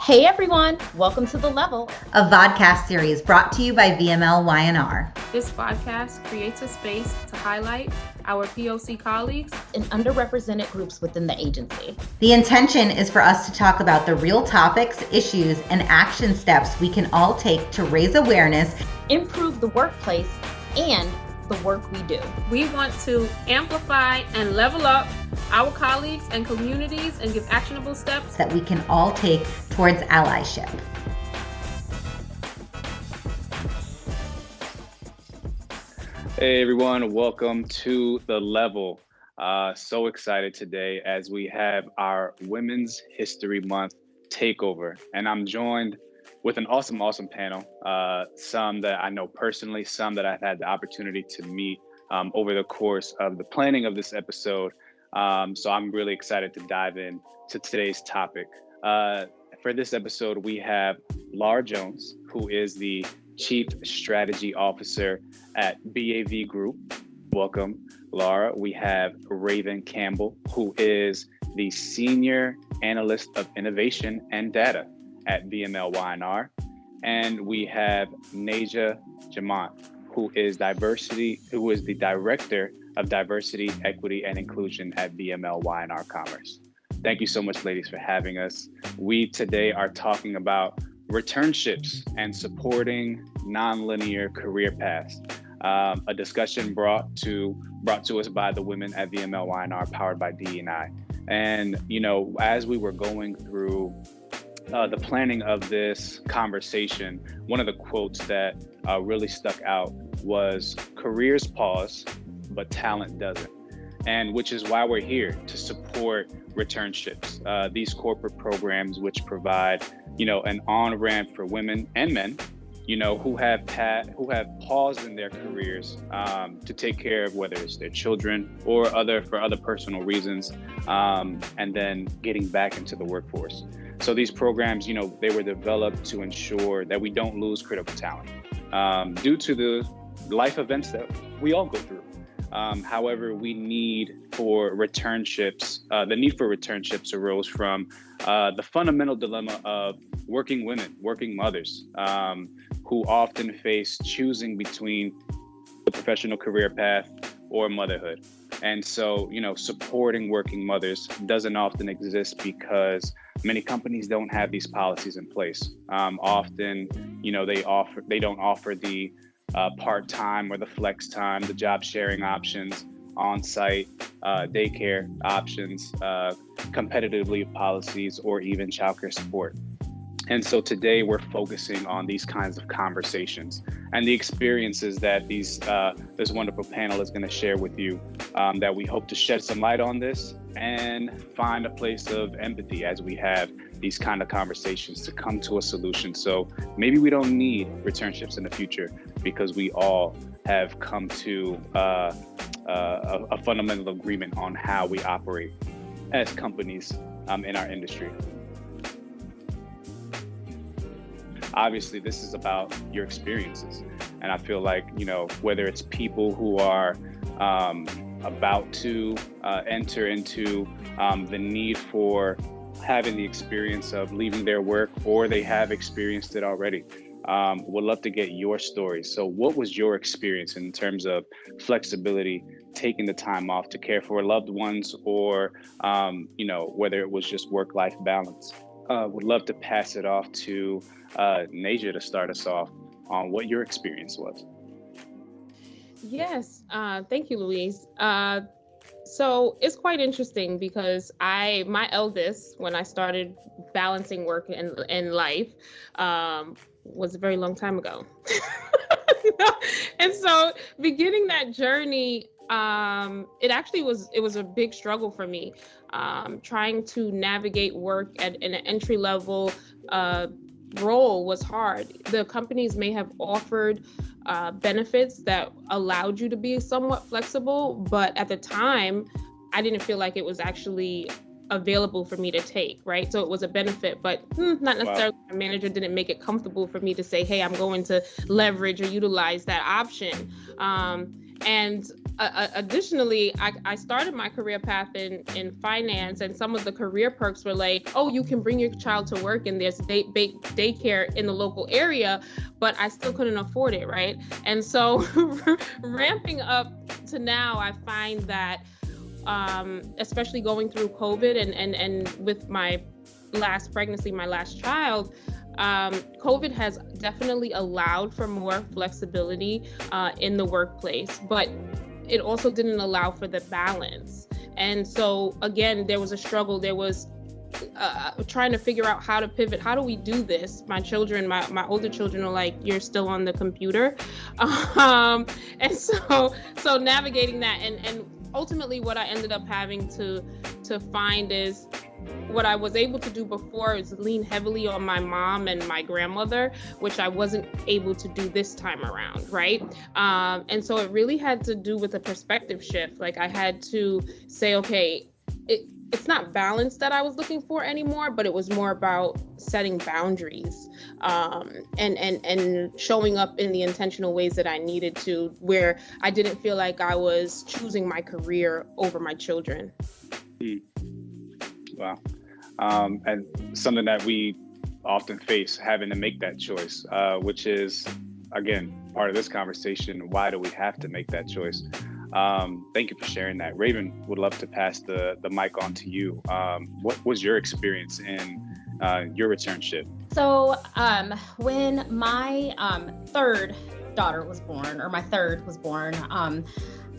Hey everyone, welcome to The Level, a vodcast series brought to you by VMLY&R. This podcast creates a space to highlight our POC colleagues and underrepresented groups within the agency. The intention is for us to talk about the real topics, issues, and action steps we can all take to raise awareness, improve the workplace, and the work we do. We want to amplify and level up our colleagues and communities and give actionable steps that we can all take towards allyship. Hey everyone, welcome to The Level. So excited today as we have our Women's History Month takeover. And I'm joined with an awesome panel. Some that I know personally, some that I've had the opportunity to meet over the course of the planning of this episode. So I'm really excited to dive in to today's topic. For this episode, we have Laura Jones, who is the Chief Strategy Officer at BAV Group. Welcome, Laura. We have Raven Campbell, who is the Senior Analyst of Innovation and Data at VMLY&R. And we have Naja Jamant, who is the Director of Diversity, Equity, and Inclusion at VMLY&R Commerce. Thank you so much, ladies, for having us. We today are talking about returnships and supporting nonlinear career paths. A discussion brought to us by the women at VMLY&R, powered by DE&I. And as we were going through the planning of this conversation, one of the quotes that really stuck out was, "Careers pause, but talent doesn't." And which is why we're here, to support returnships, these corporate programs which provide, an on-ramp for women and men, who have paused in their careers to take care of whether it's their children or for other personal reasons, and then getting back into the workforce. So these programs, they were developed to ensure that we don't lose critical talent due to the life events that we all go through. However, the need for returnships arose from the fundamental dilemma of working women, working mothers, who often face choosing between the professional career path or motherhood. And so, supporting working mothers doesn't often exist because many companies don't have these policies in place. Often, they don't offer the part-time or the flex time, the job sharing options, on-site daycare options, competitive leave policies, or even childcare support. And so today we're focusing on these kinds of conversations and the experiences that this wonderful panel is going to share with you, that we hope to shed some light on this and find a place of empathy as we have these kind of conversations to come to a solution. So maybe we don't need returnships in the future because we all have come to a fundamental agreement on how we operate as companies in our industry. Obviously, this is about your experiences. And I feel like, whether it's people who are about to enter into the need for having the experience of leaving their work, or they have experienced it already, would love to get your stories. So what was your experience in terms of flexibility, taking the time off to care for loved ones, or, whether it was just work-life balance? Would love to pass it off to Naja to start us off on what your experience was. Yes, thank you, Louise. So it's quite interesting because my eldest, when I started balancing work and life, was a very long time ago. And so beginning that journey, it was a big struggle for me, trying to navigate work in an entry level role was hard. The companies may have offered benefits that allowed you to be somewhat flexible, but at the time, I didn't feel like it was actually available for me to take, right? So it was a benefit, but not necessarily. Wow. My manager didn't make it comfortable for me to say, hey, I'm going to leverage or utilize that option. And additionally, I started my career path in finance, and some of the career perks were like, oh, you can bring your child to work and there's daycare in the local area, but I still couldn't afford it, right? And so ramping up to now, I find that especially going through COVID and with my last pregnancy, my last child, COVID has definitely allowed for more flexibility in the workplace, but it also didn't allow for the balance. And so again, there was a struggle. There was trying to figure out how to pivot. How do we do this? My children, my older children are like, you're still on the computer. And so navigating that, and ultimately what I ended up having to find is what I was able to do before is lean heavily on my mom and my grandmother, which I wasn't able to do this time around, right? And so it really had to do with a perspective shift. Like I had to say, okay, it's not balance that I was looking for anymore, but it was more about setting boundaries and showing up in the intentional ways that I needed to, where I didn't feel like I was choosing my career over my children. Wow. And something that we often face, having to make that choice, which is, again, part of this conversation. Why do we have to make that choice? Thank you for sharing that. Raven, would love to pass the mic on to you. What was your experience in your returnship? So when my third daughter was born, or my third was born,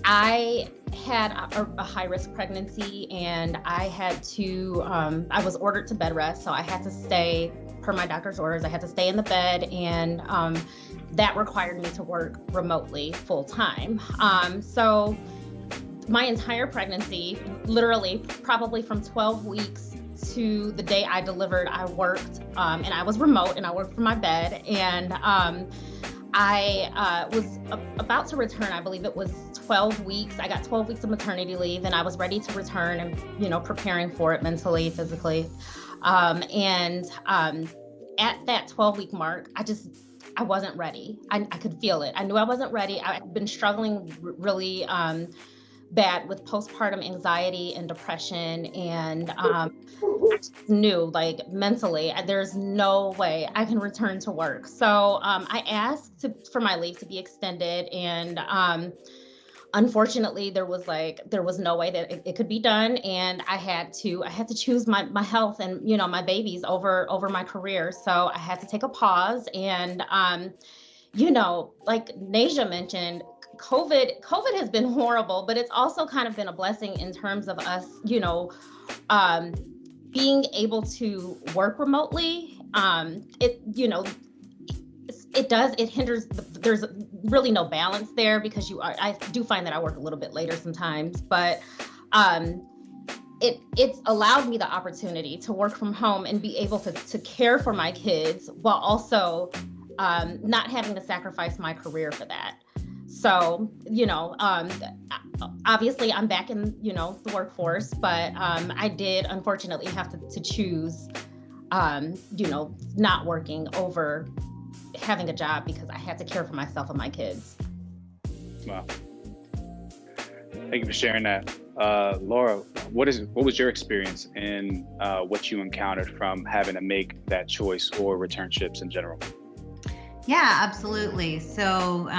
I had a high-risk pregnancy, and I had to, I was ordered to bed rest, so I had to stay, per my doctor's orders, I had to stay in the bed, and that required me to work remotely full-time. So my entire pregnancy, literally probably from 12 weeks to the day I delivered, I worked, and I was remote, and I worked from my bed, and I was about to return. I believe it was 12 weeks. I got 12 weeks of maternity leave, and I was ready to return and, preparing for it mentally, physically. And at that 12-week mark, I wasn't ready. I could feel it. I knew I wasn't ready. I'd been struggling really bad with postpartum anxiety and depression, and I just knew, like, mentally, there's no way I can return to work. So I asked for my leave to be extended, and unfortunately, there was no way that it could be done, and I had to choose my health and my babies over my career. So I had to take a pause, and like Nasia mentioned, COVID has been horrible, but it's also kind of been a blessing in terms of us, being able to work remotely. It hinders, there's really no balance there, because I do find that I work a little bit later sometimes, but it's allowed me the opportunity to work from home and be able to care for my kids while also not having to sacrifice my career for that. So, obviously I'm back in, the workforce, but I did unfortunately have to choose, not working over having a job, because I had to care for myself and my kids. Wow. Thank you for sharing that. Laura, what was your experience in what you encountered from having to make that choice, or returnships in general? Yeah, absolutely. So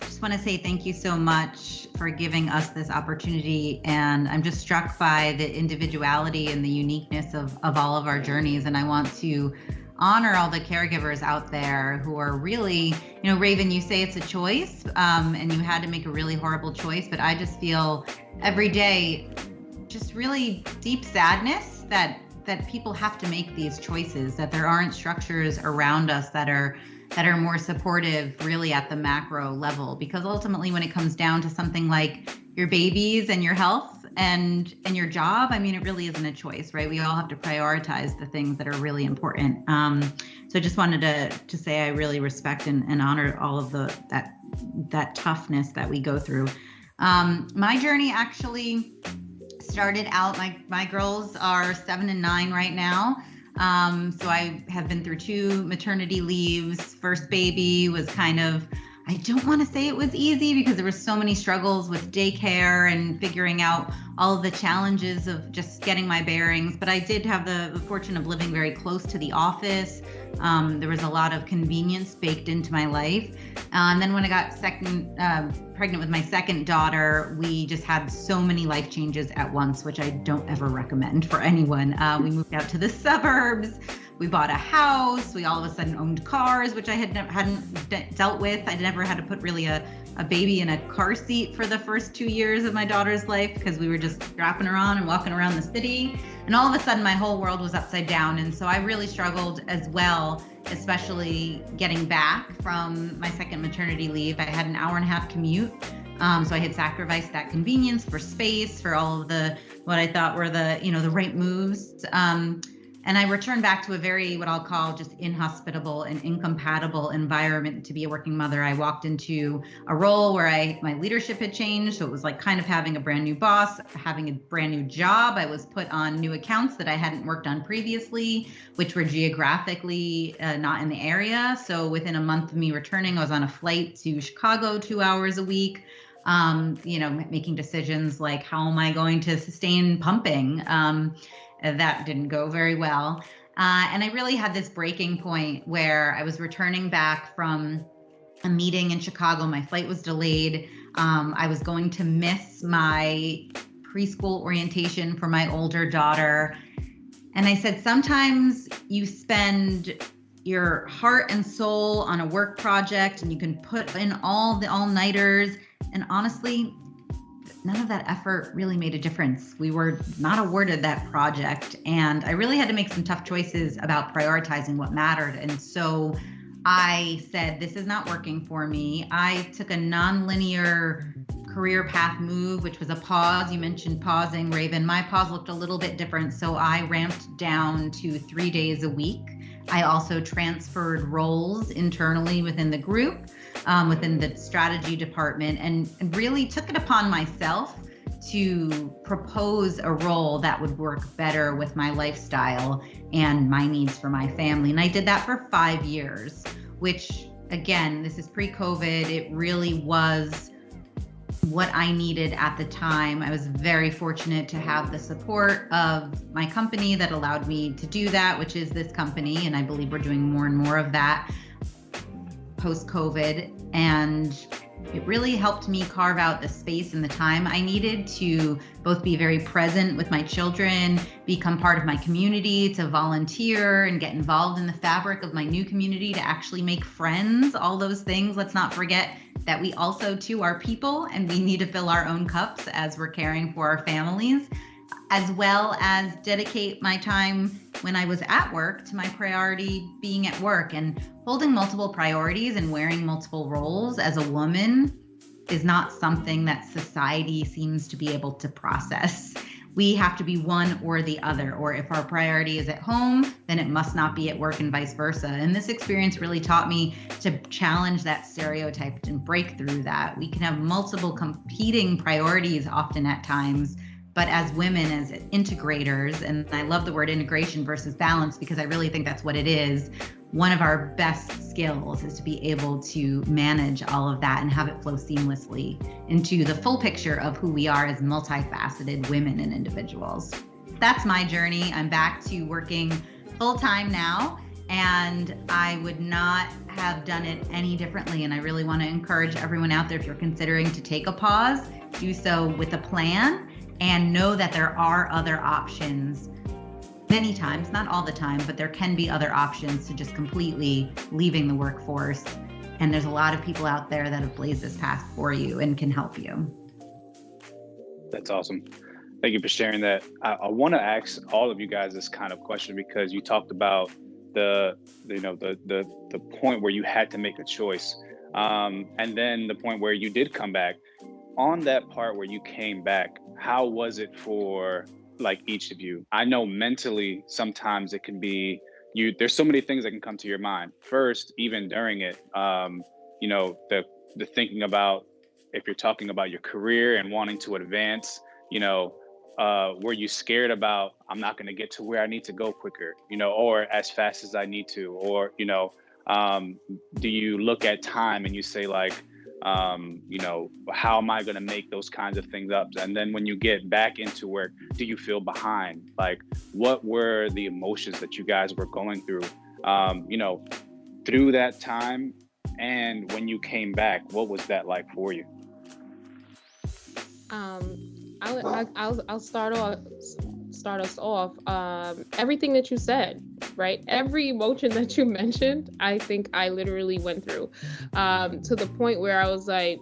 just want to say thank you so much for giving us this opportunity. And I'm just struck by the individuality and the uniqueness of all of our journeys. And I want to honor all the caregivers out there who are really, Raven, you say it's a choice, and you had to make a really horrible choice, but I just feel every day just really deep sadness that people have to make these choices, that there aren't structures around us that are more supportive really at the macro level, because ultimately when it comes down to something like your babies and your health and your job, I mean, it really isn't a choice, right? We all have to prioritize the things that are really important. So I just wanted to say I really respect and honor all of that toughness that we go through. My journey actually started out, my girls are 7 and 9 right now. So I have been through 2 maternity leaves. First baby was kind of I don't want to say it was easy because there were so many struggles with daycare and figuring out all of the challenges of just getting my bearings. But I did have the fortune of living very close to the office. There was a lot of convenience baked into my life. And then when I got pregnant with my second daughter, we just had so many life changes at once, which I don't ever recommend for anyone. We moved out to the suburbs. We bought a house. We all of a sudden owned cars, which I hadn't dealt with. I never had to put really a baby in a car seat for the first 2 years of my daughter's life because we were just dropping her on and walking around the city. And all of a sudden, my whole world was upside down. And so I really struggled as well, especially getting back from my second maternity leave. I had an 1.5-hour commute. So I had sacrificed that convenience for space, for all of what I thought were the right moves. And I returned back to a very, what I'll call just inhospitable and incompatible environment to be a working mother. I walked into a role where my leadership had changed. So it was like kind of having a brand new boss, having a brand new job. I was put on new accounts that I hadn't worked on previously, which were geographically not in the area. So within a month of me returning, I was on a flight to Chicago 2 hours a week. Making decisions like, how am I going to sustain pumping? That didn't go very well. And I really had this breaking point where I was returning back from a meeting in Chicago. My flight was delayed. I was going to miss my preschool orientation for my older daughter. And I said, sometimes you spend your heart and soul on a work project and you can put in all the all-nighters. And honestly, none of that effort really made a difference. We were not awarded that project. And I really had to make some tough choices about prioritizing what mattered. And so I said, this is not working for me. I took a nonlinear career path move, which was a pause. You mentioned pausing, Raven. My pause looked a little bit different. So I ramped down to 3 days a week. I also transferred roles internally within the group, within the strategy department, and really took it upon myself to propose a role that would work better with my lifestyle and my needs for my family. And I did that for 5 years, which, again, this is pre-COVID. It really was what I needed at the time. I was very fortunate to have the support of my company that allowed me to do that, which is this company. And I believe we're doing more and more of that post-COVID. And it really helped me carve out the space and the time I needed to both be very present with my children, become part of my community, to volunteer and get involved in the fabric of my new community, to actually make friends, all those things. Let's not forget that we also too are people and we need to fill our own cups as we're caring for our families, as well as dedicate my time when I was at work to my priority being at work. And holding multiple priorities and wearing multiple roles as a woman is not something that society seems to be able to process. We have to be one or the other, or if our priority is at home, then it must not be at work, and vice versa. And this experience really taught me to challenge that stereotype and break through that. We can have multiple competing priorities often at times, but as women, as integrators, and I love the word integration versus balance because I really think that's what it is, one of our best skills is to be able to manage all of that and have it flow seamlessly into the full picture of who we are as multifaceted women and individuals. That's my journey. I'm back to working full-time now, and I would not have done it any differently. And I really want to encourage everyone out there, if you're considering to take a pause, do so with a plan and know that there are other options. Many times, not all the time, but there can be other options to just completely leaving the workforce. And there's a lot of people out there that have blazed this path for you and can help you. That's awesome. Thank you for sharing that. I want to ask all of you guys this kind of question because you talked about the point where you had to make a choice, and then the point where you did come back. On that part where you came back, how was it for like each of you? I know mentally sometimes it can be there's so many things that can come to your mind first, even during it. The thinking about, if you're talking about your career and wanting to advance, were you scared about, I'm not going to get to where I need to go quicker, or as fast as I need to, or Do you look at time and you say like, you know, how am I going to make those kinds of things up? And then when you get back into work, do you feel behind? Like, what were the emotions that you guys were going through, you know, through that time? And when you came back, what was that like for you? I'll start us off. Everything that you said, right? Every emotion that you mentioned, I think I literally went through, to the point where I was like,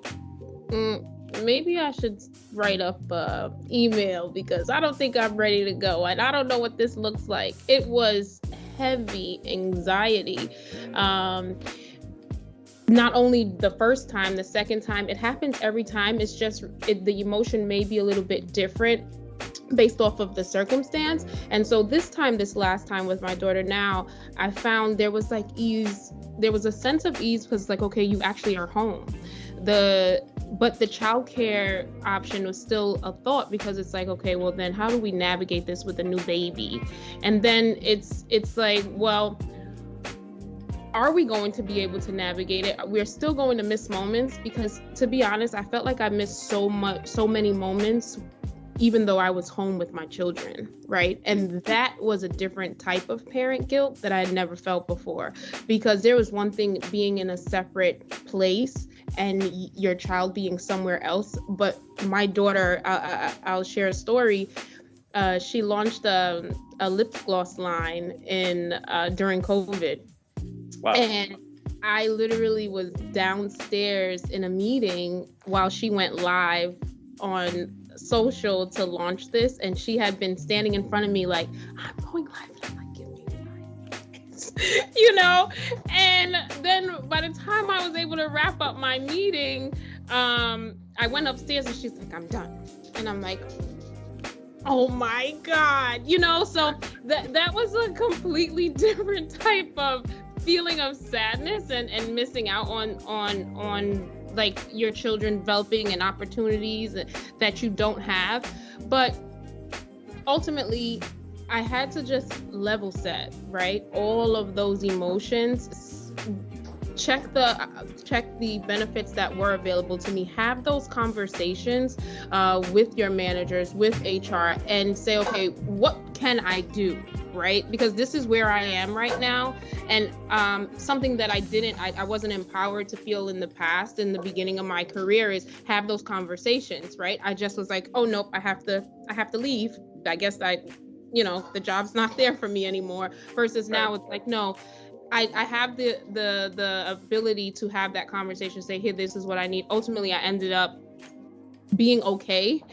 maybe I should write up an email because I don't think I'm ready to go, and I don't know what this looks like. It was heavy anxiety. Not only the first time, the second time, it happens every time. It's just the emotion may be a little bit different based off of the circumstance. And so this last time with my daughter now, I found there was like ease. There was a sense of ease because like, okay, you actually are home. But the childcare option was still a thought because it's like, okay, well then how do we navigate this with a new baby? And then it's like, well, are we going to be able to navigate it? We're still going to miss moments because, to be honest, I felt like I missed so many moments, even though I was home with my children, right? And that was a different type of parent guilt that I had never felt before, because there was one thing being in a separate place and your child being somewhere else. But my daughter, I'll share a story. She launched a lip gloss line during COVID. Wow. And I literally was downstairs in a meeting while she went live on social to launch this, and she had been standing in front of me like, I'm going live. And I'm like, give me 5 minutes, you know? And then by the time I was able to wrap up my meeting, I went upstairs and she's like, I'm done. And I'm like, oh my God, you know? So that was a completely different type of feeling of sadness and missing out on like your children developing and opportunities that you don't have. But ultimately, I had to just level set, right? All of those emotions, check the benefits that were available to me, have those conversations with your managers, with HR, and say, okay, what can I do, right? Because this is where I am right now. And something that I wasn't empowered to feel in the past, in the beginning of my career, is have those conversations, right? I just was like, oh, nope, I have to leave. I guess the job's not there for me anymore. Versus now it's like, no, I have the ability to have that conversation, say, hey, this is what I need. Ultimately, I ended up being okay,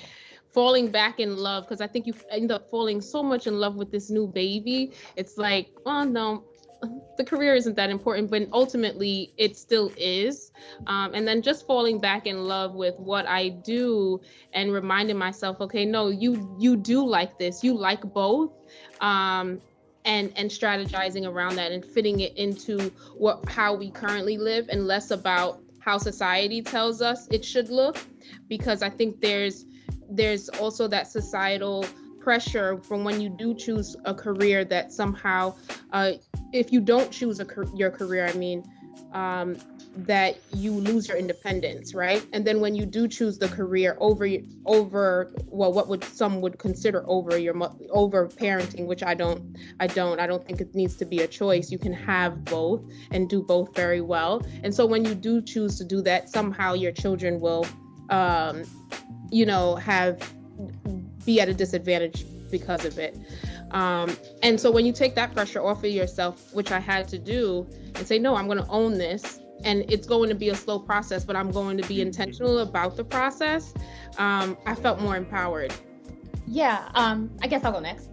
falling back in love, because I think you end up falling so much in love with this new baby. It's like, oh no, the career isn't that important, but ultimately it still is. And then just falling back in love with what I do and reminding myself, okay, no, you do like this, you like both. And strategizing around that and fitting it into how we currently live, and less about how society tells us it should look, because I think there's also that societal pressure from when you do choose a career that somehow, if you don't choose your career, that you lose your independence, right? And then when you do choose the career over what some would consider over parenting, which I don't think it needs to be a choice. You can have both and do both very well. And so when you do choose to do that, somehow your children will be at a disadvantage because of it. And so when you take that pressure off of yourself, which I had to do, and say, no, I'm going to own this, and it's going to be a slow process, but I'm going to be intentional about the process, I felt more empowered. Yeah, I guess I'll go next.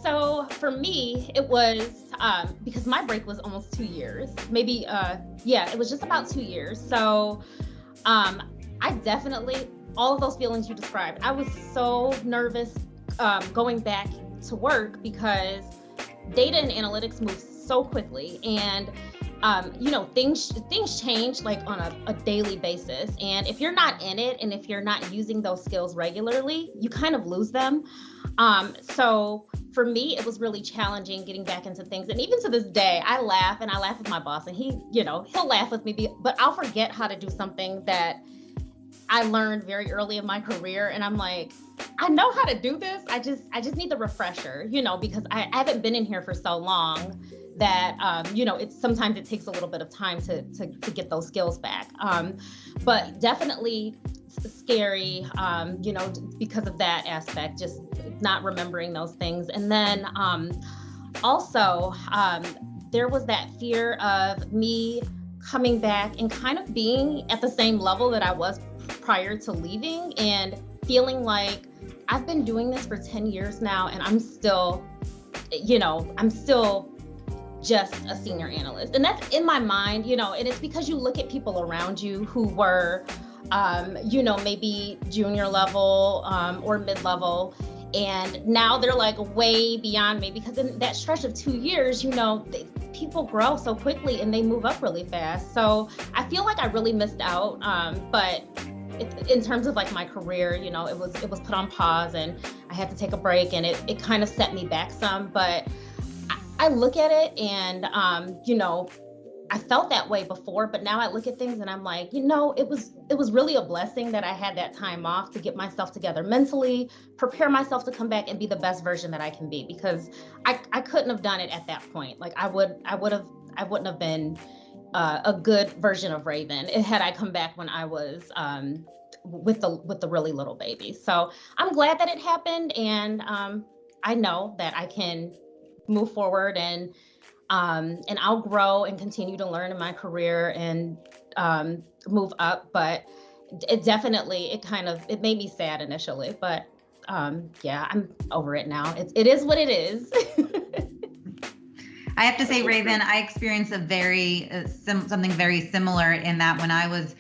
So for me, it was because my break was almost 2 years, maybe, it was just about 2 years. So I definitely, all of those feelings you described, I was so nervous going back to work because data and analytics move so quickly. And things change like on a daily basis. And if you're not in it, and if you're not using those skills regularly, you kind of lose them. So for me, it was really challenging getting back into things. And even to this day, I laugh with my boss, and he'll laugh with me, but I'll forget how to do something that I learned very early in my career. And I'm like, I know how to do this. I just need the refresher, because I haven't been in here for so long that, sometimes it takes a little bit of time to get those skills back. But definitely scary, because of that aspect, just not remembering those things. And then also, there was that fear of me coming back and kind of being at the same level that I was prior to leaving, and feeling like I've been doing this for 10 years now, and I'm still just a senior analyst. And that's in my mind, and it's because you look at people around you who were, maybe junior level or mid-level, and now they're like way beyond me, because in that stretch of 2 years, people grow so quickly and they move up really fast. So I feel like I really missed out, but in terms of like my career, it was put on pause, and I had to take a break, and it kind of set me back some. But I look at it, and I felt that way before, but now I look at things and I'm like, it was really a blessing that I had that time off to get myself together mentally, prepare myself to come back and be the best version that I can be, because I couldn't have done it at that point. Like I wouldn't have been a good version of Raven had I come back when I was with the really little baby. So I'm glad that it happened, and I know that I can move forward, and I'll grow and continue to learn in my career and move up. But it definitely, it made me sad initially, but yeah, I'm over it now. It is what it is. I have to say, Raven, I experienced a something very similar, in that when I was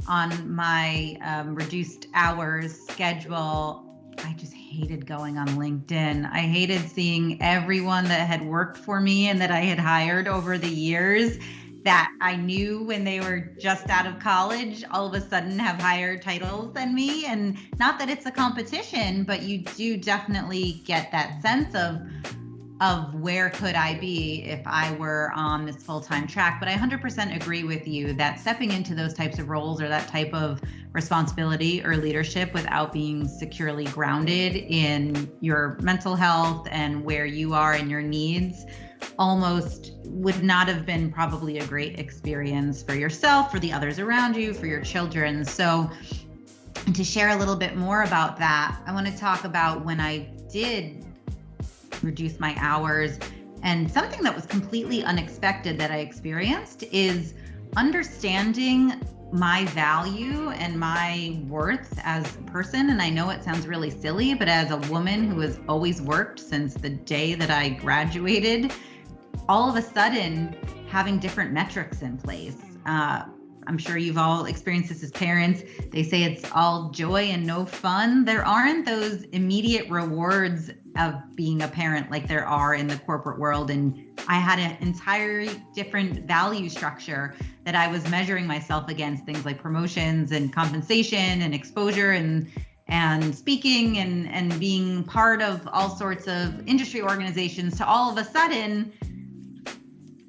on my reduced hours schedule, I just hated going on LinkedIn. I hated seeing everyone that had worked for me and that I had hired over the years, that I knew when they were just out of college, all of a sudden have higher titles than me. And not that it's a competition, but you do definitely get that sense of where could I be if I were on this full-time track. But I 100% agree with you that stepping into those types of roles, or that type of responsibility or leadership, without being securely grounded in your mental health and where you are and your needs, almost would not have been probably a great experience for yourself, for the others around you, for your children. So to share a little bit more about that, I want to talk about when I did reduce my hours, and something that was completely unexpected that I experienced is understanding my value and my worth as a person. And I know it sounds really silly, but as a woman who has always worked since the day that I graduated, all of a sudden having different metrics in place. I'm sure you've all experienced this as parents. They say it's all joy and no fun. There aren't those immediate rewards of being a parent like there are in the corporate world. And I had an entirely different value structure that I was measuring myself against, things like promotions and compensation and exposure and speaking and being part of all sorts of industry organizations, to all of a sudden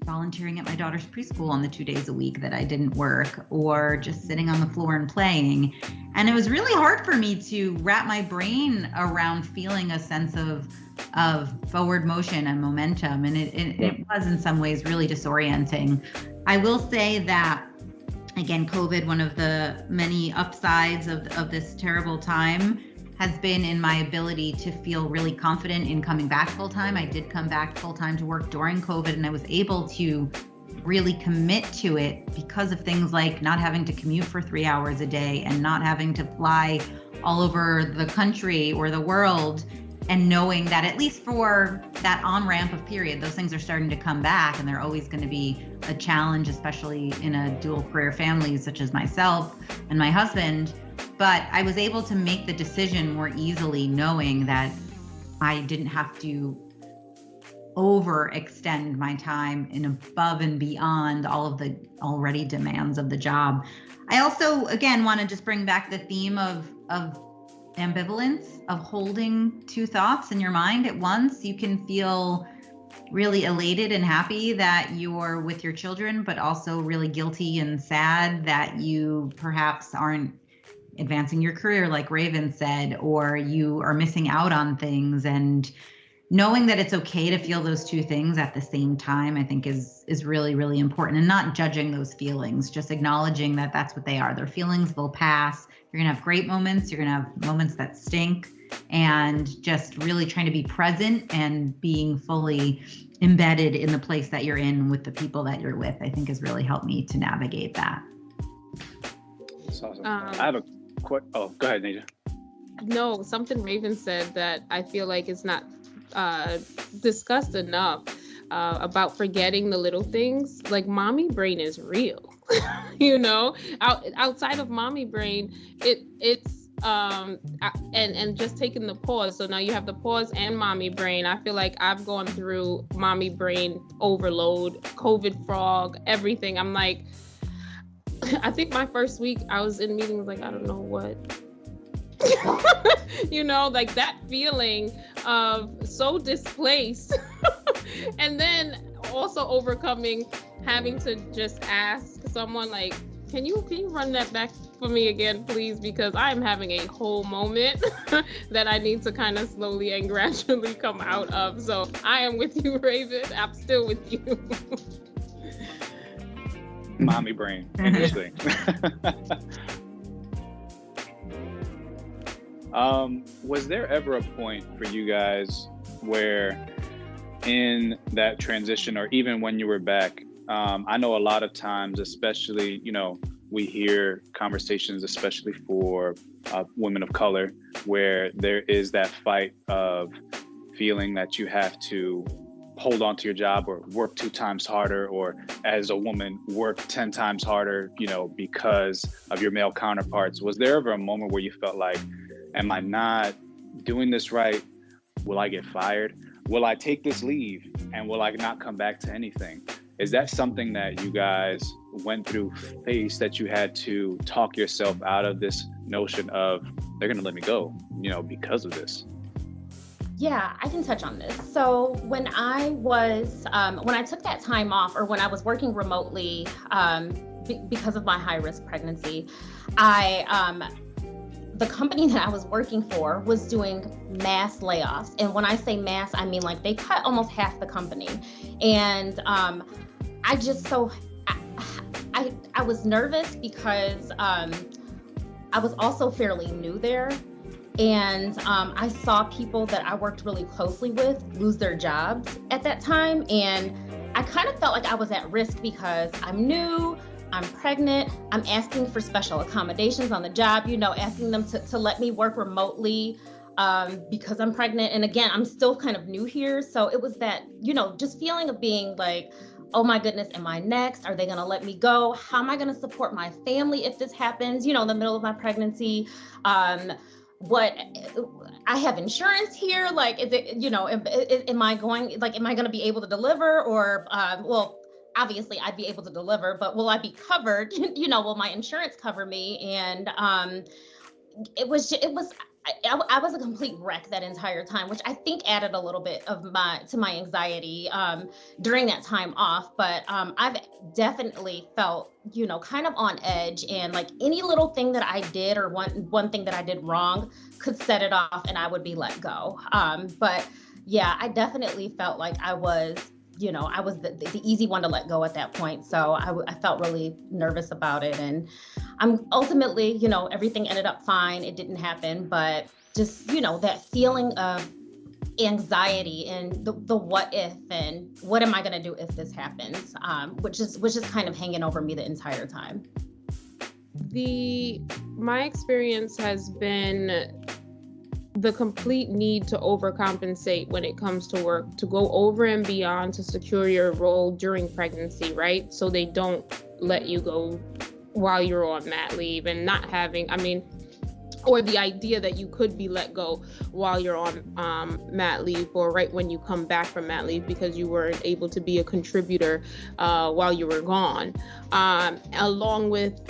volunteering at my daughter's preschool on the 2 days a week that I didn't work, or just sitting on the floor and playing. And it was really hard for me to wrap my brain around feeling a sense of forward motion and momentum. And it was in some ways really disorienting. I will say that, again, COVID, one of the many upsides of this terrible time has been in my ability to feel really confident in coming back full time. I did come back full time to work during COVID, and I was able to really commit to it because of things like not having to commute for 3 hours a day and not having to fly all over the country or the world, and knowing that at least for that on-ramp of period, those things are starting to come back, and they're always going to be a challenge, especially in a dual career family such as myself and my husband. But I was able to make the decision more easily, knowing that I didn't have to overextend my time and above and beyond all of the already demands of the job. I also, again, want to just bring back the theme of ambivalence, of holding two thoughts in your mind at once. You can feel really elated and happy that you're with your children, but also really guilty and sad that you perhaps aren't advancing your career, like Raven said, or you are missing out on things. And knowing that it's okay to feel those two things at the same time, I think is really, really important, and not judging those feelings, just acknowledging that that's what they are. They're feelings, they'll pass. You're gonna have great moments, you're gonna have moments that stink, and just really trying to be present and being fully embedded in the place that you're in with the people that you're with, I think has really helped me to navigate that. That's awesome. I have a quick, go ahead, Naja. No, something Raven said that I feel like is not discussed enough about forgetting the little things. Like, mommy brain is real. You know, outside of mommy brain, it's and just taking the pause. So now you have the pause and mommy brain. I feel like I've gone through mommy brain overload, COVID frog, everything. I'm like, I think my first week I was in meetings like, I don't know what. You know, like that feeling of so displaced. And then also overcoming having to just ask someone like, can you run that back for me again, please? Because I'm having a whole moment that I need to kind of slowly and gradually come out of. So I am with you, Raven. I'm still with you. Mommy brain. Interesting. Was there ever a point for you guys where in that transition, or even when you were back, I know a lot of times, especially, you know, we hear conversations, especially for women of color, where there is that fight of feeling that you have to hold on to your job or work 2 times harder, or as a woman, work 10 times harder, you know, because of your male counterparts. Was there ever a moment where you felt like, am I not doing this right? Will I get fired? Will I take this leave and will I not come back to anything? Is that something that you guys went through, faced, that you had to talk yourself out of this notion of they're going to let me go, you know, because of this? Yeah, I can touch on this. So when I took that time off, or when I was working remotely because of my high risk pregnancy, the company that I was working for was doing mass layoffs. And when I say mass, I mean like they cut almost half the company. And I was nervous because I was also fairly new there. And I saw people that I worked really closely with lose their jobs at that time. And I kind of felt like I was at risk because I'm new, I'm pregnant, I'm asking for special accommodations on the job, you know, asking them to let me work remotely because I'm pregnant. And again, I'm still kind of new here. So it was that, you know, just feeling of being like, oh my goodness, am I next? Are they gonna let me go? How am I gonna support my family if this happens, you know, in the middle of my pregnancy? What, I have insurance here, like, is it, you know, am I gonna be able to deliver? Or, well, obviously I'd be able to deliver, but will I be covered? You know, will my insurance cover me? And I was a complete wreck that entire time, which I think added a little bit to my anxiety during that time off. But I've definitely felt, you know, kind of on edge, and like any little thing that I did, or one thing that I did wrong, could set it off and I would be let go. But yeah, I definitely felt like I was the easy one to let go at that point. So I felt really nervous about it. And I'm ultimately, you know, everything ended up fine. It didn't happen, but just, you know, that feeling of anxiety and the what if, and what am I going to do if this happens? Which is kind of hanging over me the entire time. My experience has been the complete need to overcompensate when it comes to work, to go over and beyond to secure your role during pregnancy, right? So they don't let you go while you're on mat leave, and not having, I mean, or the idea that you could be let go while you're on mat leave, or right when you come back from mat leave, because you weren't able to be a contributor while you were gone, along with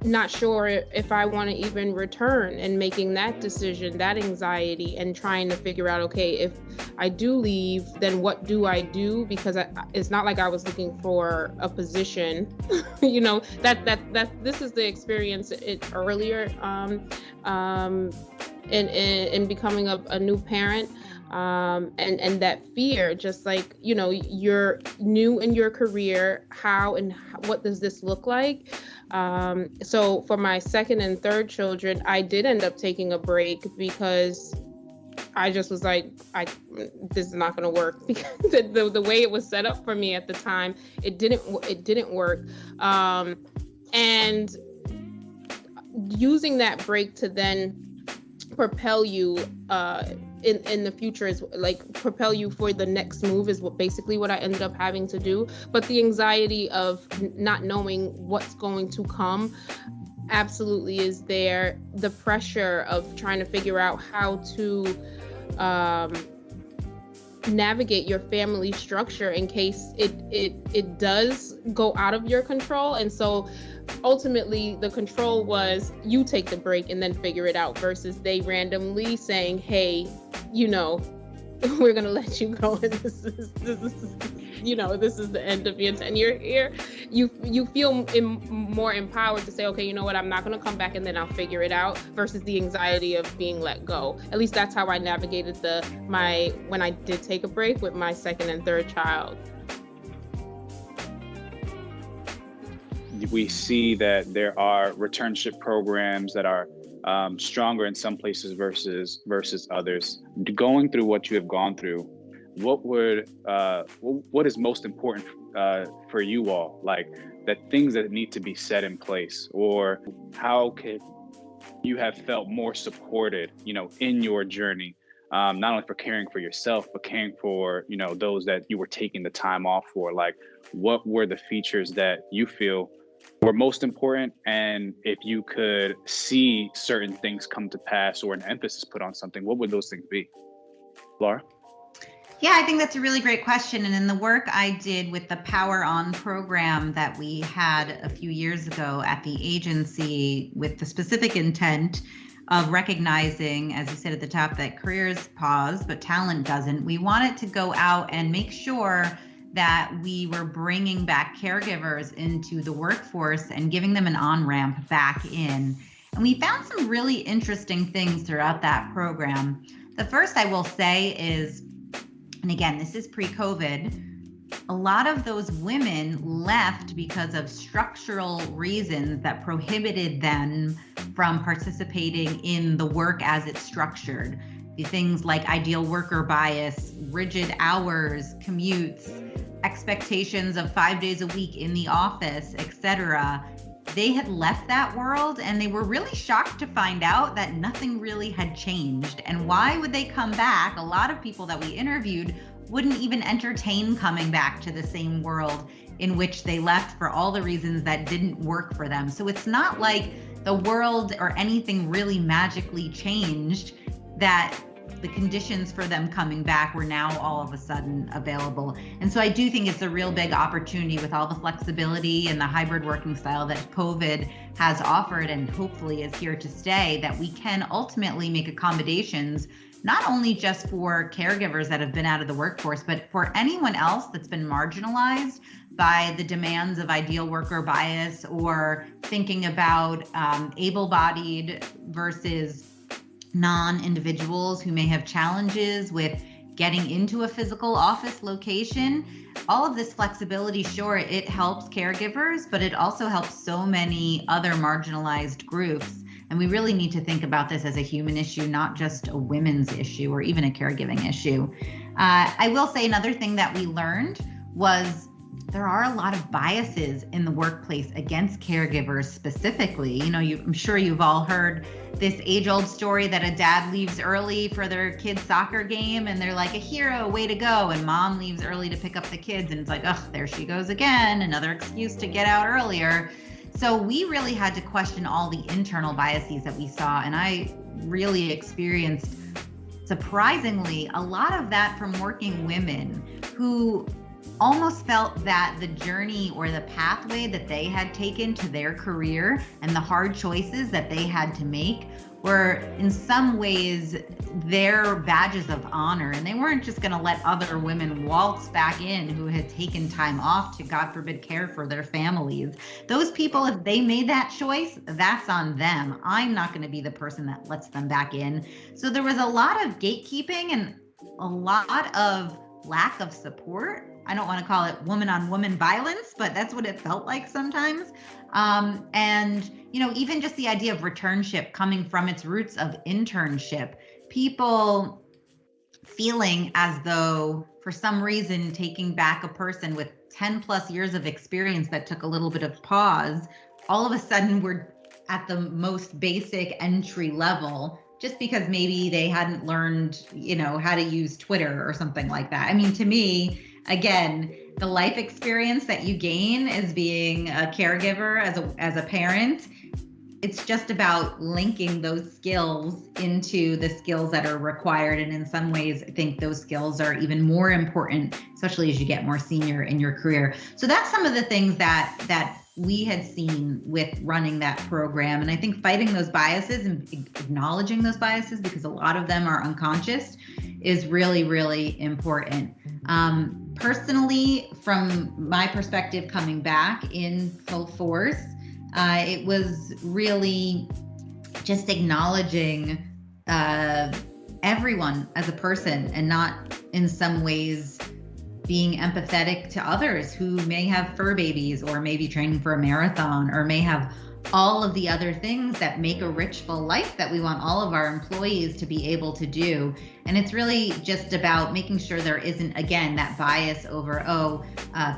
not sure if I want to even return, and making that decision, that anxiety, and trying to figure out, okay, if I do leave, then what do I do? Because it's not like I was looking for a position, you know, that this is the experience earlier in becoming a new parent. And that fear, just like, you know, you're new in your career, what does this look like? So for my second and third children, I did end up taking a break because I just was like, this is not going to work, because the way it was set up for me at the time, it didn't work. And using that break to then propel you in the future, is like propel you for the next move, is basically what I ended up having to do. But the anxiety of not knowing what's going to come absolutely is there. The pressure of trying to figure out how to navigate your family structure in case it does go out of your control. And so ultimately the control was you take the break and then figure it out, versus they randomly saying, hey, you know, we're going to let you go, and this is you know, this is the end of your tenure here. You feel more empowered to say, okay, you know what, I'm not going to come back and then I'll figure it out, versus the anxiety of being let go. At least that's how I navigated when I did take a break with my second and third child. We see that there are returnship programs that are stronger in some places versus others. Going through what you have gone through, what is most important for you all? Like, the things that need to be set in place, or how could you have felt more supported, you know, in your journey, not only for caring for yourself, but caring for, you know, those that you were taking the time off for? Like, what were the features that you feel were most important? And if you could see certain things come to pass, or an emphasis put on something, what would those things be? Laura? Yeah, I think that's a really great question. And in the work I did with the Power On program that we had a few years ago at the agency, with the specific intent of recognizing, as you said at the top, that careers pause, but talent doesn't. We wanted to go out and make sure that we were bringing back caregivers into the workforce and giving them an on-ramp back in. And we found some really interesting things throughout that program. The first I will say is, and again, this is pre-COVID, a lot of those women left because of structural reasons that prohibited them from participating in the work as it's structured. The things like ideal worker bias, rigid hours, commutes, expectations of 5 days a week in the office, etc. They had left that world, and they were really shocked to find out that nothing really had changed. And why would they come back? A lot of people that we interviewed wouldn't even entertain coming back to the same world in which they left, for all the reasons that didn't work for them. So it's not like the world or anything really magically changed, that the conditions for them coming back were now all of a sudden available. And so I do think it's a real big opportunity, with all the flexibility and the hybrid working style that COVID has offered, and hopefully is here to stay, that we can ultimately make accommodations, not only just for caregivers that have been out of the workforce, but for anyone else that's been marginalized by the demands of ideal worker bias, or thinking about able-bodied versus non-individuals who may have challenges with getting into a physical office location. All of this flexibility, sure, it helps caregivers, but it also helps so many other marginalized groups. And we really need to think about this as a human issue, not just a women's issue or even a caregiving issue. I will say another thing that we learned was there are a lot of biases in the workplace against caregivers specifically. You know, I'm sure you've all heard this age-old story that a dad leaves early for their kid's soccer game, and they're like, a hero, way to go. And mom leaves early to pick up the kids, and it's like, oh, there she goes again, another excuse to get out earlier. So we really had to question all the internal biases that we saw. And I really experienced, surprisingly, a lot of that from working women who almost felt that the journey or the pathway that they had taken to their career and the hard choices that they had to make were in some ways their badges of honor. And they weren't just going to let other women waltz back in who had taken time off to, God forbid, care for their families. Those people, if they made that choice, that's on them. I'm not going to be the person that lets them back in. So there was a lot of gatekeeping and a lot of lack of support. I don't want to call it woman-on-woman violence, but that's what it felt like sometimes. And, you know, even just the idea of returnship coming from its roots of internship, people feeling as though for some reason taking back a person with 10 plus years of experience that took a little bit of pause, all of a sudden we're at the most basic entry level just because maybe they hadn't learned, you know, how to use Twitter or something like that. I mean, to me, again, the life experience that you gain as being a caregiver, as a parent, it's just about linking those skills into the skills that are required. And in some ways, I think those skills are even more important, especially as you get more senior in your career. So that's some of the things that we had seen with running that program. And I think fighting those biases and acknowledging those biases, because a lot of them are unconscious, is really, really important. Personally, from my perspective, coming back in full force, it was really just acknowledging everyone as a person and not in some ways being empathetic to others who may have fur babies or may be training for a marathon or may have all of the other things that make a rich, full life that we want all of our employees to be able to do. And it's really just about making sure there isn't, again, that bias over,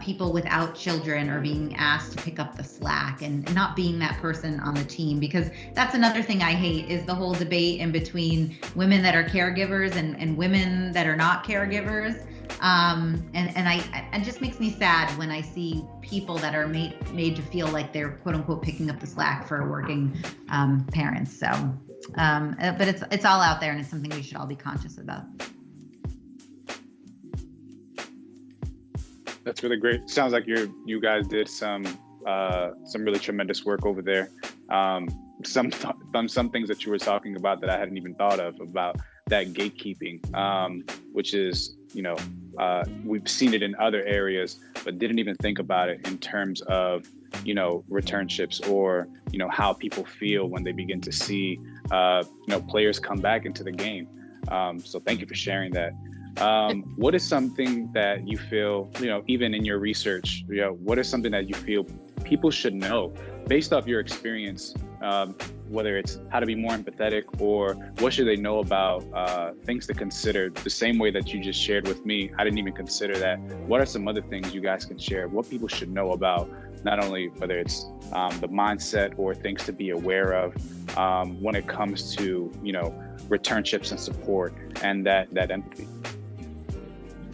people without children are being asked to pick up the slack and not being that person on the team. Because that's another thing I hate is the whole debate in between women that are caregivers and women that are not caregivers. And it just makes me sad when I see people that are made to feel like they're quote unquote picking up the slack for working parents. So, but it's all out there and it's something we should all be conscious about. That's really great. Sounds like you guys did some really tremendous work over there. Some things that you were talking about that I hadn't even thought of about that gatekeeping, which is, we've seen it in other areas, but didn't even think about it in terms of, returnships or, how people feel when they begin to see, players come back into the game. So thank you for sharing that. What is something that you feel, even in your research, what is something that you feel people should know based off your experience, whether it's how to be more empathetic or what should they know about things to consider the same way that you just shared with me? I didn't even consider that. What are some other things you guys can share? What people should know about not only whether it's the mindset or things to be aware of when it comes to, returnships and support and that empathy?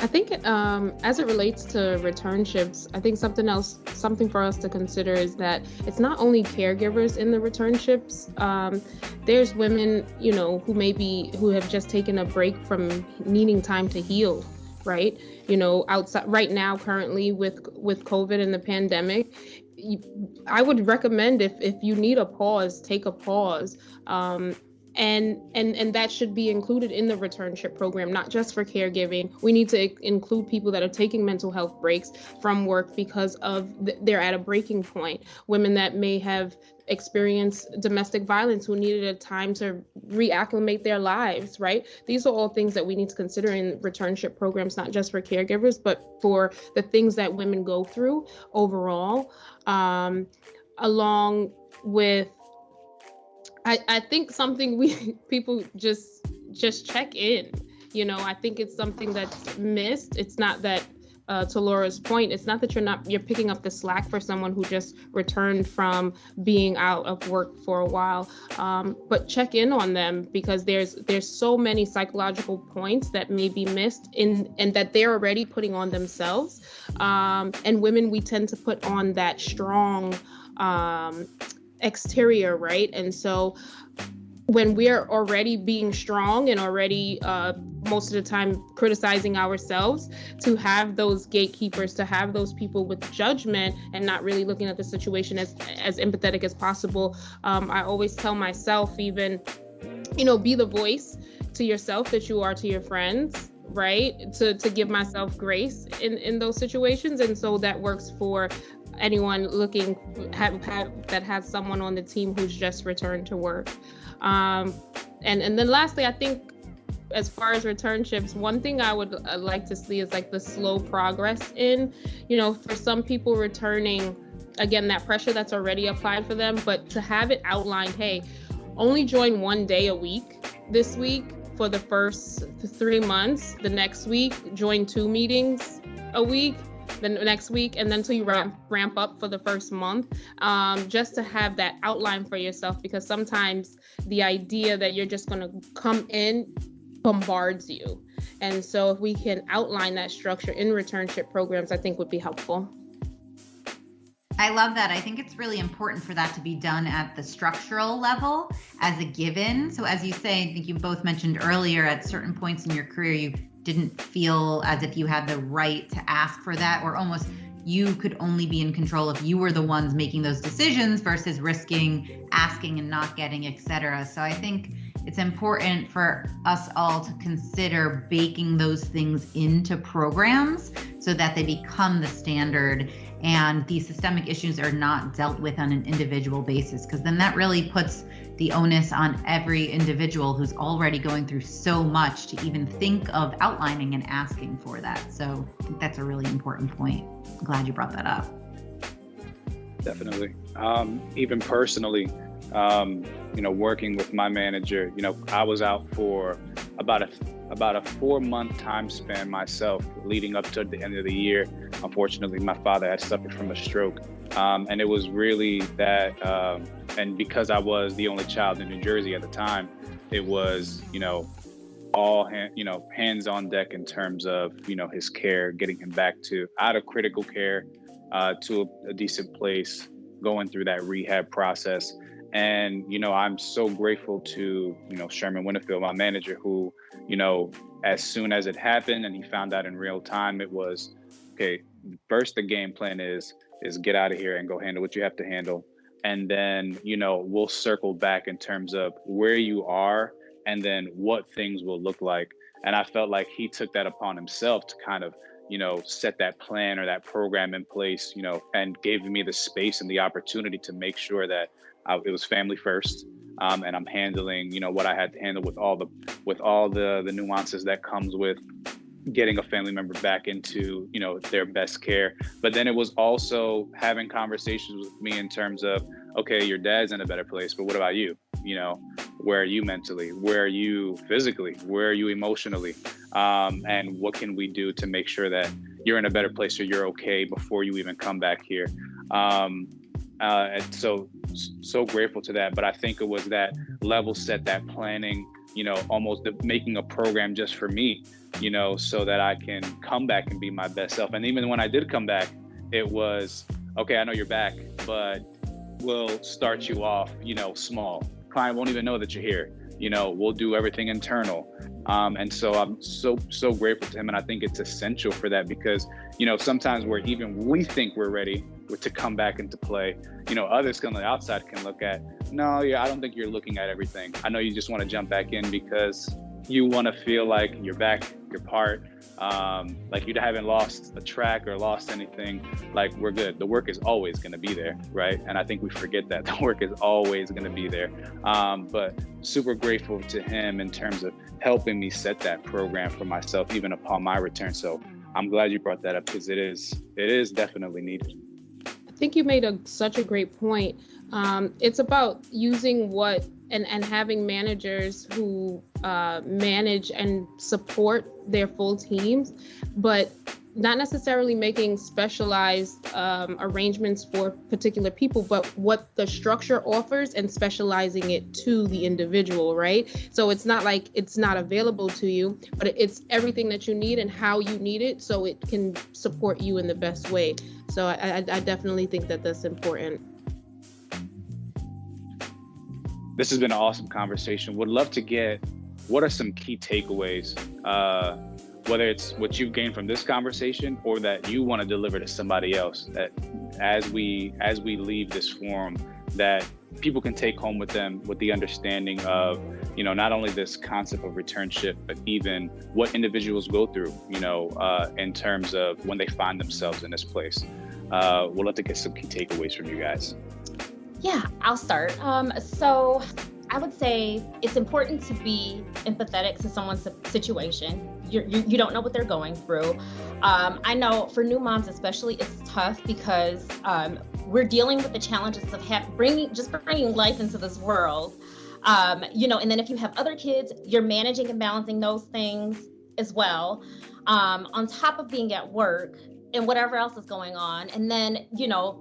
I think as it relates to returnships, I think something for us to consider is that it's not only caregivers in the returnships. There's women, who have just taken a break from needing time to heal, right? Outside right now, currently with COVID and the pandemic, I would recommend if you need a pause, take a pause. And that should be included in the returnship program, not just for caregiving. We need to include people that are taking mental health breaks from work because they're at a breaking point. Women that may have experienced domestic violence who needed a time to reacclimate their lives, right? These are all things that we need to consider in returnship programs, not just for caregivers, but for the things that women go through overall, along with I think something people just check in. I think it's something that's missed. It's not that, to Laura's point, it's not that you're picking up the slack for someone who just returned from being out of work for a while, but check in on them because there's so many psychological points that may be missed and that they're already putting on themselves. And women, we tend to put on that strong exterior, right? And so when we're already being strong and already most of the time criticizing ourselves, to have those gatekeepers, to have those people with judgment and not really looking at the situation as empathetic as possible. I always tell myself, even, be the voice to yourself that you are to your friends, right? To give myself grace in those situations. And so that works for anyone looking that has someone on the team who's just returned to work. And then lastly, I think as far as returnships, one thing I would like to see is like the slow progress in, for some people returning, again, that pressure that's already applied for them, but to have it outlined, hey, only join 1 day a week this week for the first 3 months. The next week, join 2 meetings a week. The next week, and then till you ramp up for the first month, just to have that outline for yourself, because sometimes the idea that you're just going to come in bombards you. And so if we can outline that structure in returnship programs, I think would be helpful. I love that. I think it's really important for that to be done at the structural level as a given. So as you say, I think you both mentioned earlier, at certain points in your career, you didn't feel as if you had the right to ask for that, or almost you could only be in control if you were the ones making those decisions versus risking asking and not getting, et cetera. So I think it's important for us all to consider baking those things into programs so that they become the standard and these systemic issues are not dealt with on an individual basis, because then that really puts the onus on every individual who's already going through so much to even think of outlining and asking for that. So I think that's a really important point. I'm glad you brought that up. Definitely. Even personally, working with my manager, I was out for about a 4-month time span myself leading up to the end of the year. Unfortunately, my father had suffered from a stroke. And it was really that, and because I was the only child in New Jersey at the time, it was, all hands on deck in terms of, his care, getting him back out of critical care to a decent place, going through that rehab process. And, I'm so grateful to, Sherman Winterfield, my manager, who, as soon as it happened and he found out in real time, it was, okay, first the game plan is get out of here and go handle what you have to handle. And then, we'll circle back in terms of where you are and then what things will look like. And I felt like he took that upon himself to kind of, set that plan or that program in place, and gave me the space and the opportunity to make sure that it was family first. And I'm handling, what I had to handle with all the nuances that comes with getting a family member back into, their best care. But then it was also having conversations with me in terms of, okay, your dad's in a better place, but what about you? Where are you mentally? Where are you physically? Where are you emotionally? And what can we do to make sure that you're in a better place or you're okay before you even come back here? And so grateful to that. But I think it was that level set, that planning, almost making a program just for me, so that I can come back and be my best self. And even when I did come back, it was, okay, I know you're back, but we'll start you off, small. Client won't even know that you're here. We'll do everything internal. And so I'm so grateful to him. And I think it's essential for that because, sometimes we think we're ready to come back into play, others on the outside can look at, no, I don't think you're looking at everything. I know you just want to jump back in because you want to feel like you're back, you're part, like you haven't lost a track or lost anything. Like, we're good. The work is always going to be there, right? And I think we forget that the work is always going to be there. But super grateful to him in terms of helping me set that program for myself, even upon my return. So I'm glad you brought that up because it is definitely needed. I think you made such a great point. It's about using and having managers who manage and support their full teams, but not necessarily making specialized arrangements for particular people, but what the structure offers and specializing it to the individual, right? So it's not like it's not available to you, but it's everything that you need and how you need it so it can support you in the best way. So I definitely think that that's important. This has been an awesome conversation. Would love to get, what are some key takeaways, whether it's what you've gained from this conversation or that you want to deliver to somebody else, that as we leave this forum, that people can take home with them with the understanding of, not only this concept of returnship, but even what individuals go through, in terms of when they find themselves in this place. We'll love to get some key takeaways from you guys. Yeah, I'll start. So I would say it's important to be empathetic to someone's situation. You don't know what they're going through. I know for new moms especially, it's tough because we're dealing with the challenges of bringing life into this world. And then if you have other kids, you're managing and balancing those things as well, on top of being at work and whatever else is going on. And then,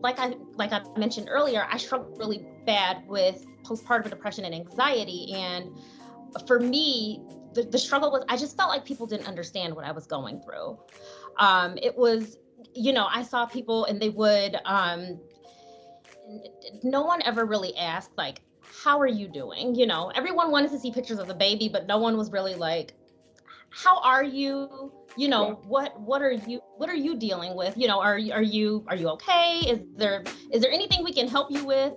like I mentioned earlier, I struggled really bad with postpartum depression and anxiety. And for me, the struggle was, I just felt like people didn't understand what I was going through. It was, I saw people and they would, no one ever really asked, like, how are you doing? Everyone wanted to see pictures of the baby, but no one was really like, how are you? What are you dealing with? Are you okay? Is there anything we can help you with?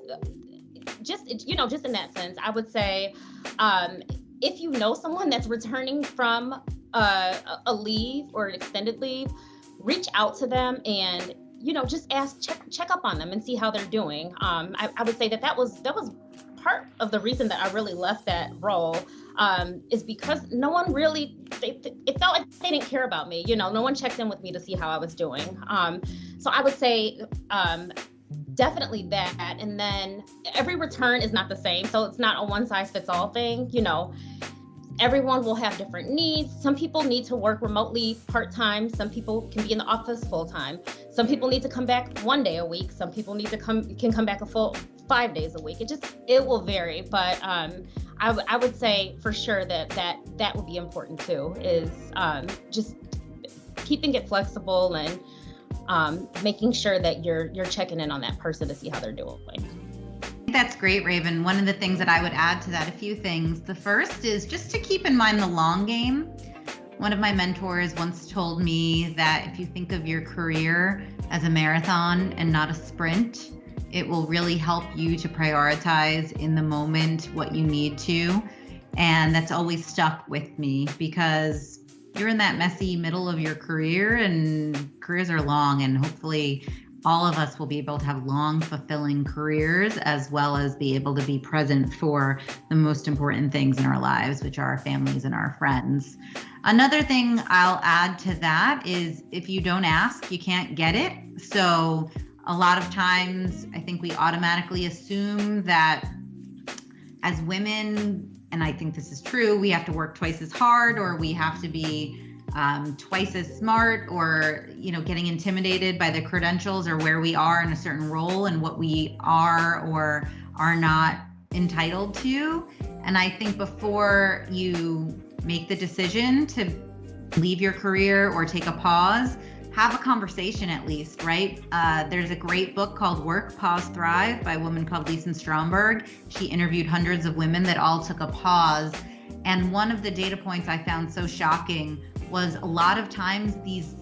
Just in that sense, I would say, if you know someone that's returning from a leave or an extended leave, reach out to them and, just check up on them and see how they're doing. I would say that was part of the reason that I really left that role, is because no one really, it felt like they didn't care about me. No one checked in with me to see how I was doing. So I would say, definitely that. And then every return is not the same. So it's not a one size fits all thing. Everyone will have different needs. Some people need to work remotely part-time. Some people can be in the office full-time. Some people need to come back 1 day a week. Some people can come back a full 5 days a week. It will vary, but I would say for sure that would be important too, is just keeping it flexible and making sure that you're checking in on that person to see how they're doing. That's great, Raven. One of the things that I would add to that, a few things. The first is just to keep in mind the long game. One of my mentors once told me that if you think of your career as a marathon and not a sprint, it will really help you to prioritize in the moment what you need to. And that's always stuck with me because you're in that messy middle of your career, and careers are long, and hopefully all of us will be able to have long, fulfilling careers, as well as be able to be present for the most important things in our lives, which are our families and our friends. Another thing I'll add to that is if you don't ask, you can't get it. So a lot of times I think we automatically assume that as women, and I think this is true, we have to work twice as hard, or we have to be twice as smart, or getting intimidated by the credentials or where we are in a certain role and what we are or are not entitled to. And I think before you make the decision to leave your career or take a pause, have a conversation at least, right? There's a great book called Work, Pause, Thrive by a woman called Lisa Stromberg. She interviewed hundreds of women that all took a pause. And one of the data points I found so shocking was a lot of times these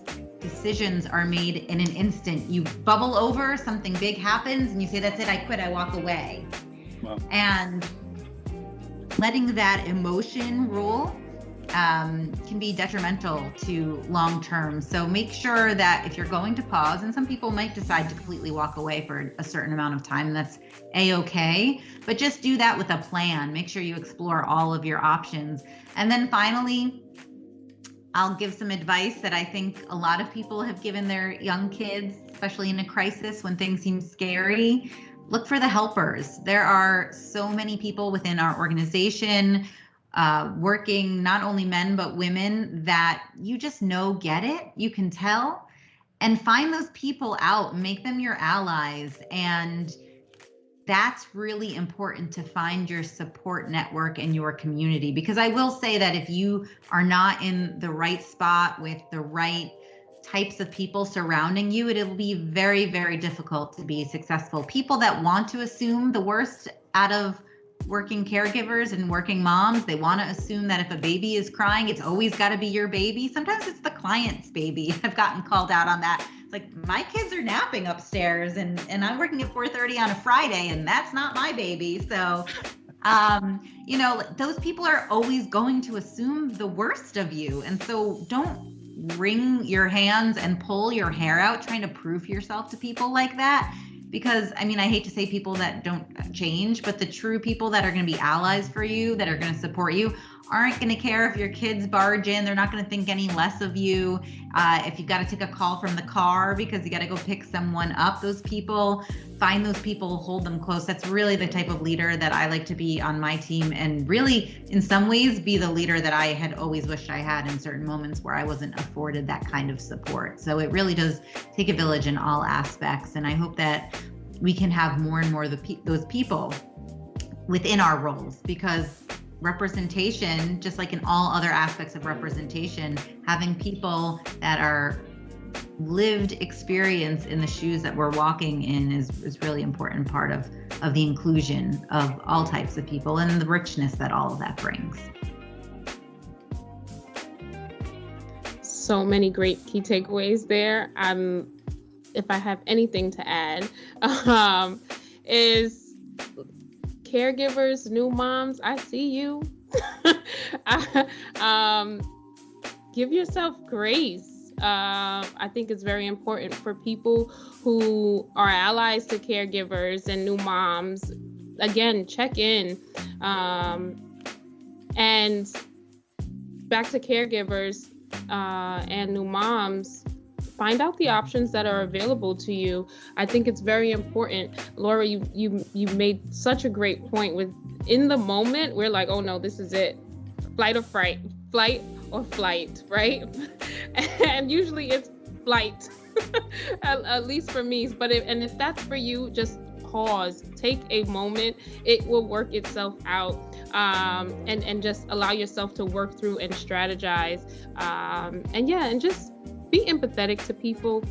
decisions are made in an instant. You bubble over, something big happens, and you say, that's it, I quit, I walk away. Wow. And letting that emotion rule can be detrimental to long term. So make sure that if you're going to pause, and some people might decide to completely walk away for a certain amount of time, and that's a-okay, but just do that with a plan. Make sure you explore all of your options. And then finally, I'll give some advice that I think a lot of people have given their young kids, especially in a crisis when things seem scary. Look for the helpers. There are so many people within our organization, working, not only men, but women, that you just get it. You can tell, and find those people out, make them your allies. And that's really important, to find your support network in your community. Because I will say that if you are not in the right spot with the right types of people surrounding you, it'll be very, very difficult to be successful. People that want to assume the worst out of working caregivers and working moms, they want to assume that if a baby is crying, it's always got to be your baby. Sometimes it's the client's baby. I've gotten called out on that. It's like, my kids are napping upstairs and I'm working at 4:30 on a Friday and that's not my baby. So, you know, those people are always going to assume the worst of you. And so don't wring your hands and pull your hair out trying to prove yourself to people like that. Because, I mean, I hate to say people that don't change, but the true people that are going to be allies for you, that are going to support you, aren't going to care if your kids barge in. They're not going to think any less of you. If you've got to take a call from the car because you got to go pick someone up, those people, find those people, hold them close. That's really the type of leader that I like to be on my team, and really, in some ways, be the leader that I had always wished I had in certain moments where I wasn't afforded that kind of support. So it really does take a village in all aspects. And I hope that we can have more and more of those people within our roles, because representation, just like in all other aspects of representation, having people that are lived experience in the shoes that we're walking in is really important part of the inclusion of all types of people and the richness that all of that brings. So many great key takeaways there. If I have anything to add, is caregivers, new moms, I see you. Give yourself grace. I think it's very important for people who are allies to caregivers and new moms. Again, check in. And back to caregivers and new moms, find out the options that are available to you. I think it's very important. Laura, you made such a great point with, in the moment, we're like, oh no, this is it. Flight or fright, flight or flight, right? And usually it's flight, at least for me. But if that's for you, just pause, take a moment. It will work itself out. And just allow yourself to work through and strategize. And just be empathetic to people,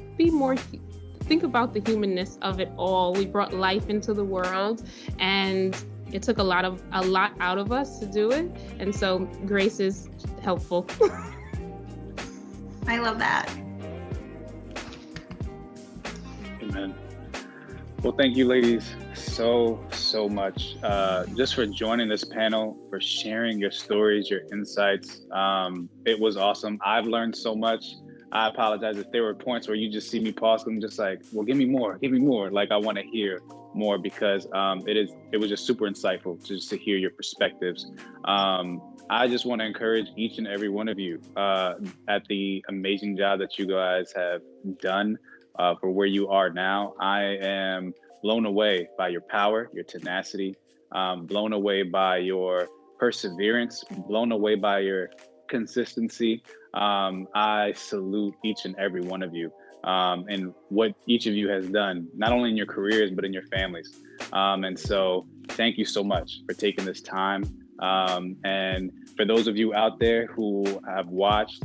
think about the humanness of it all. We brought life into the world, and it took a lot out of us to do it. And so grace is helpful. I love that. Amen. Well, thank you, ladies, so much, just for joining this panel, for sharing your stories, your insights. It was awesome. I've learned so much. I apologize if there were points where you just see me pause and just like, well, give me more. Like, I want to hear more, because it was just super insightful just to hear your perspectives. I just want to encourage each and every one of you at the amazing job that you guys have done for where you are now. I am blown away by your power, your tenacity, blown away by your perseverance, blown away by your consistency. I salute each and every one of you and what each of you has done, not only in your careers, but in your families. And so thank you so much for taking this time. And for those of you out there who have watched,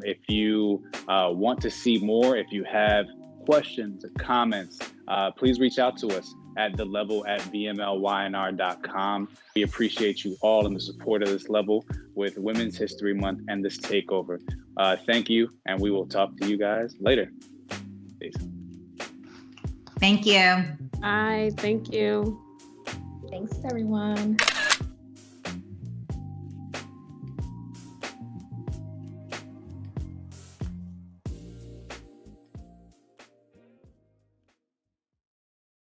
if you want to see more, if you have questions or comments, please reach out to us at thelevel@VMLY&R.com. We appreciate you all in the support of this level with Women's History Month and this takeover. Thank you, and we will talk to you guys later. Peace. Thank you. Thank you. Thanks, everyone.